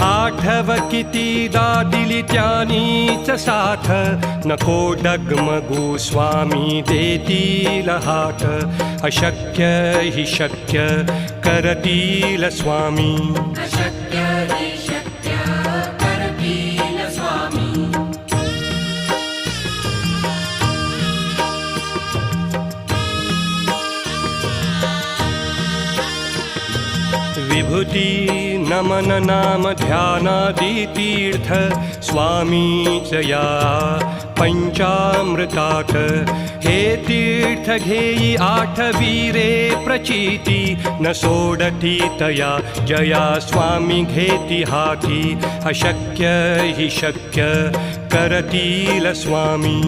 आठव कितीदा दिली त्यानीच साथ नको डगमगू स्वामी देतील हात अशक्य हि शक्य करतील स्वामी अशक्य हि शक्य करतील स्वामी विभूती नमन नाम ध्यानादि तीर्थ स्वामीच या पंचामृतात हे तीर्थ घेई आठवीरे प्रचिती न सोडती तया जया स्वामी घेती हाती अशक्य हि शक्य करतील स्वामी